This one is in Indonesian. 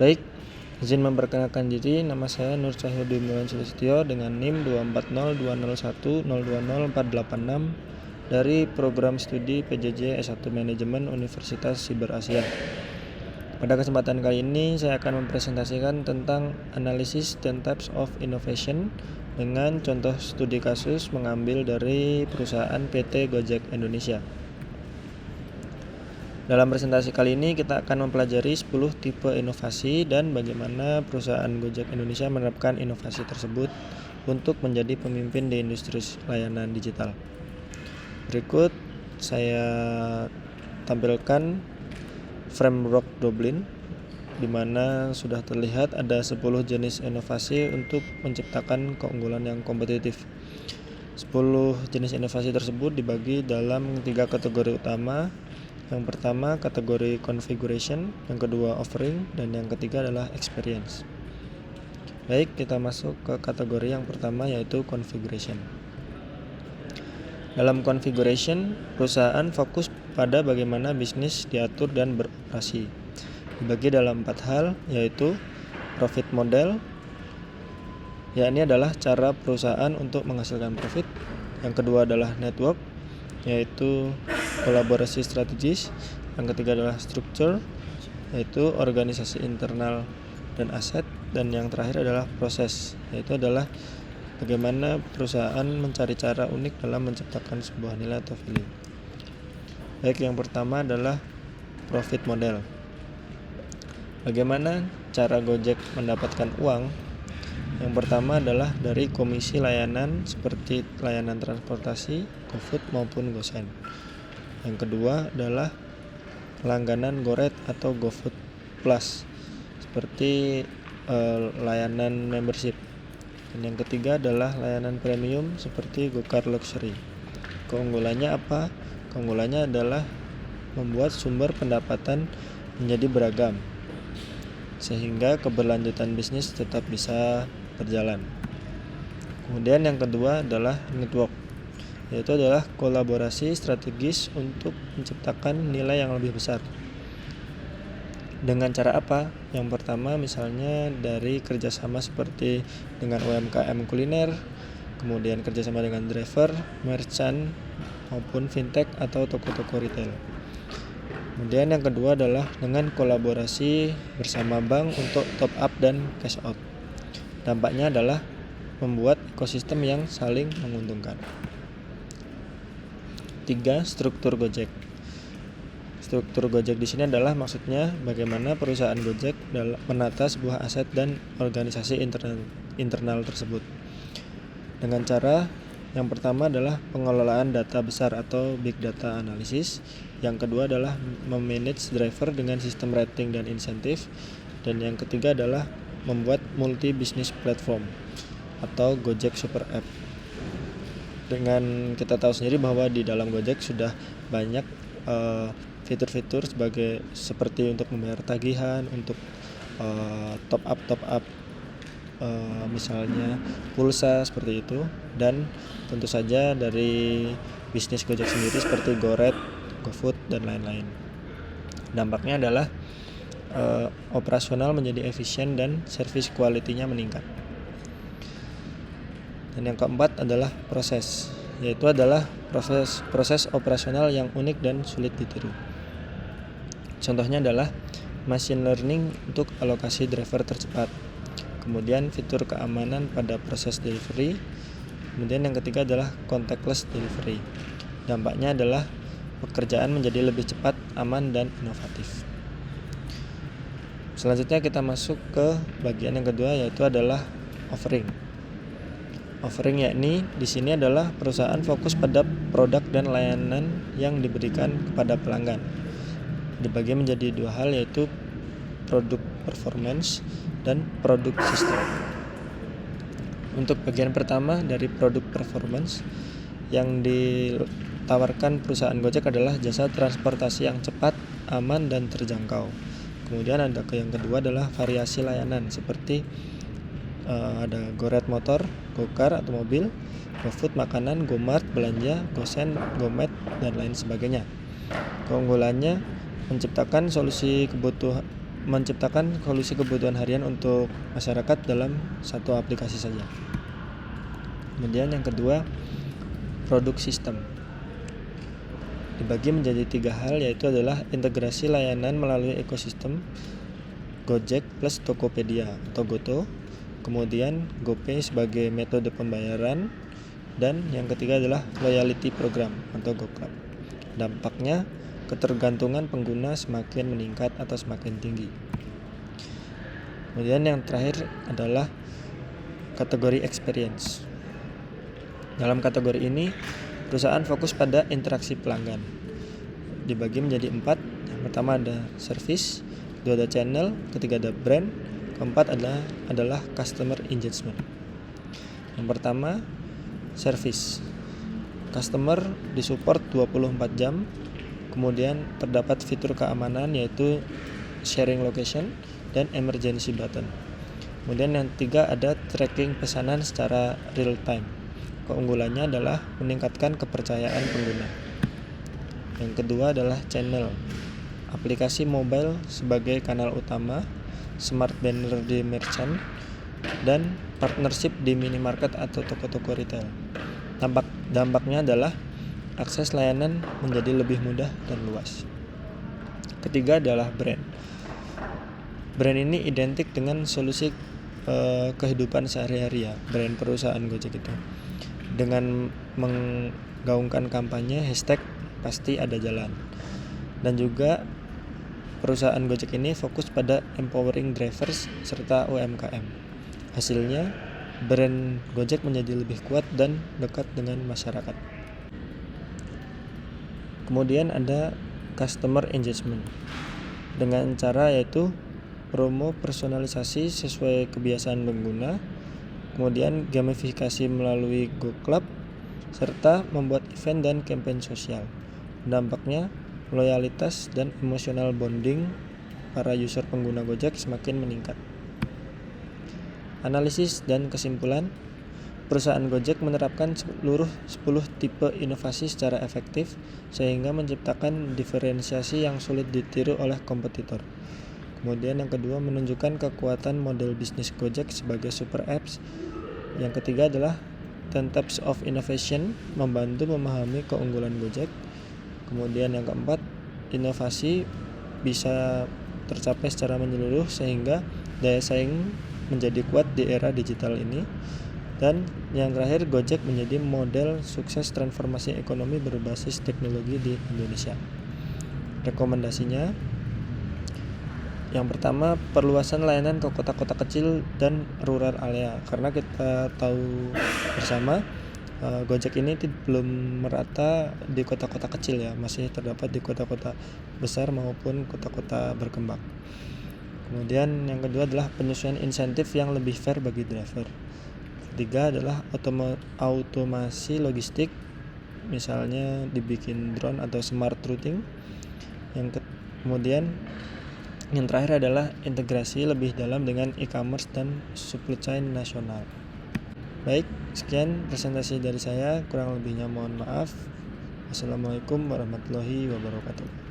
Baik, izin memperkenalkan diri, nama saya Nur Cahyudi Mulan Sulistyo dengan NIM 240201020486 dari program studi PJJ S1 Manajemen Universitas Siber Asia. Pada kesempatan kali ini saya akan mempresentasikan tentang analisis dan types of innovation dengan contoh studi kasus mengambil dari perusahaan PT Gojek Indonesia. Dalam presentasi kali ini kita akan mempelajari 10 tipe inovasi dan bagaimana perusahaan Gojek Indonesia menerapkan inovasi tersebut untuk menjadi pemimpin di industri layanan digital. Berikut saya tampilkan framework Dublin di mana sudah terlihat ada 10 jenis inovasi untuk menciptakan keunggulan yang kompetitif. 10 jenis inovasi tersebut dibagi dalam 3 kategori utama. Yang pertama kategori configuration, yang kedua offering, dan yang ketiga adalah experience. Baik, kita masuk ke kategori yang pertama yaitu configuration. Dalam configuration, perusahaan fokus pada bagaimana bisnis diatur dan beroperasi. Dibagi dalam 4 hal yaitu profit model, yakni adalah cara perusahaan untuk menghasilkan profit. Yang kedua adalah network, yaitu kolaborasi strategis. Yang ketiga adalah structure, yaitu organisasi internal dan aset. Dan yang terakhir adalah proses, yaitu adalah bagaimana perusahaan mencari cara unik dalam menciptakan sebuah nilai atau value. Baik, yang pertama adalah profit model. Bagaimana cara Gojek mendapatkan uang? Yang pertama adalah dari komisi layanan seperti layanan transportasi, GoFood maupun GoSend. Yang kedua adalah langganan GoRed atau GoFood Plus seperti layanan membership. Dan yang ketiga adalah layanan premium seperti GoCar Luxury. Keunggulannya apa? Keunggulannya adalah membuat sumber pendapatan menjadi beragam sehingga keberlanjutan bisnis tetap bisa berjalan. Kemudian yang kedua adalah network, yaitu adalah kolaborasi strategis untuk menciptakan nilai yang lebih besar. Dengan cara apa? Yang pertama misalnya dari kerjasama seperti dengan UMKM kuliner, kemudian kerjasama dengan driver, merchant, maupun fintech atau toko-toko retail. Kemudian yang kedua adalah dengan kolaborasi bersama bank untuk top up dan cash out. Dampaknya adalah membuat ekosistem yang saling menguntungkan. 3. Struktur Gojek. Struktur Gojek di sini adalah maksudnya bagaimana perusahaan Gojek menata sebuah aset dan organisasi internal tersebut. Dengan cara yang pertama adalah pengelolaan data besar atau big data analysis. Yang kedua adalah memanage driver dengan sistem rating dan insentif. Dan yang ketiga adalah membuat multi business platform atau Gojek Super App. Dengan kita tahu sendiri bahwa di dalam Gojek sudah banyak fitur-fitur seperti untuk membayar tagihan, untuk top up misalnya pulsa seperti itu, dan tentu saja dari bisnis Gojek sendiri seperti GoRed, GoFood dan lain-lain. Dampaknya adalah operasional menjadi efisien dan service quality-nya meningkat. Dan yang keempat adalah proses, yaitu adalah proses operasional yang unik dan sulit ditiru. Contohnya adalah machine learning untuk alokasi driver tercepat. Kemudian fitur keamanan pada proses delivery. Kemudian yang ketiga adalah contactless delivery. Dampaknya adalah pekerjaan menjadi lebih cepat, aman, dan inovatif. Selanjutnya kita masuk ke bagian yang kedua, yaitu adalah offering. Offering yakni di sini adalah perusahaan fokus pada produk dan layanan yang diberikan kepada pelanggan. Dibagi menjadi 2 hal, yaitu produk performance dan produk sistem. Untuk bagian pertama dari produk performance, yang ditawarkan perusahaan Gojek adalah jasa transportasi yang cepat, aman, dan terjangkau. Kemudian ada yang kedua adalah variasi layanan seperti ada GoRed motor, GoCar atau mobil, GoFood makanan, GoMart belanja, GoSend, GoMed, dan lain sebagainya. Keunggulannya menciptakan solusi menciptakan solusi kebutuhan harian untuk masyarakat dalam satu aplikasi saja. Kemudian yang kedua, produk sistem. Dibagi menjadi 3 hal, yaitu adalah integrasi layanan melalui ekosistem Gojek plus Tokopedia atau Goto, kemudian GoPay sebagai metode pembayaran, dan yang ketiga adalah loyalty program atau GoClub. Dampaknya, ketergantungan pengguna semakin meningkat atau semakin tinggi. Kemudian yang terakhir adalah kategori experience. Dalam kategori ini, perusahaan fokus pada interaksi pelanggan. Dibagi menjadi 4. Yang pertama ada service, kedua ada channel, ketiga ada brand, keempat adalah customer engagement. Yang pertama, service. Customer disupport 24 jam. Kemudian terdapat fitur keamanan yaitu sharing location dan emergency button. Kemudian yang ketiga ada tracking pesanan secara real time. Keunggulannya adalah meningkatkan kepercayaan pengguna. Yang kedua adalah channel. Aplikasi mobile sebagai kanal utama, smart banner di merchant, dan partnership di minimarket atau toko-toko retail. Dampaknya adalah akses layanan menjadi lebih mudah dan luas. Ketiga adalah brand. Brand ini identik dengan solusi kehidupan sehari-hari ya, brand perusahaan Gojek itu. Dengan menggaungkan kampanye hashtag pasti ada jalan. Dan juga perusahaan Gojek ini fokus pada empowering drivers serta UMKM. Hasilnya, brand Gojek menjadi lebih kuat dan dekat dengan masyarakat. Kemudian ada customer engagement dengan cara yaitu promo personalisasi sesuai kebiasaan pengguna, kemudian gamifikasi melalui GoClub, serta membuat event dan campaign sosial. Dampaknya, loyalitas dan emotional bonding para user pengguna Gojek semakin meningkat. Analisis dan kesimpulan, perusahaan Gojek menerapkan seluruh 10 tipe inovasi secara efektif sehingga menciptakan diferensiasi yang sulit ditiru oleh kompetitor. Kemudian yang kedua, menunjukkan kekuatan model bisnis Gojek sebagai super apps. Yang ketiga adalah 10 types of innovation, membantu memahami keunggulan Gojek. Kemudian yang keempat, inovasi bisa tercapai secara menyeluruh sehingga daya saing menjadi kuat di era digital ini. Dan yang terakhir, Gojek menjadi model sukses transformasi ekonomi berbasis teknologi di Indonesia. Rekomendasinya, yang pertama, perluasan layanan ke kota-kota kecil dan rural area. Karena kita tahu bersama, Gojek ini belum merata di kota-kota kecil ya, masih terdapat di kota-kota besar maupun kota-kota berkembang. Kemudian yang kedua adalah penyesuaian insentif yang lebih fair bagi driver. Ketiga adalah automasi logistik, misalnya dibikin drone atau smart routing. Kemudian yang terakhir adalah integrasi lebih dalam dengan e-commerce dan supply chain nasional. Baik, sekian presentasi dari saya, kurang lebihnya mohon maaf. Wassalamualaikum warahmatullahi wabarakatuh.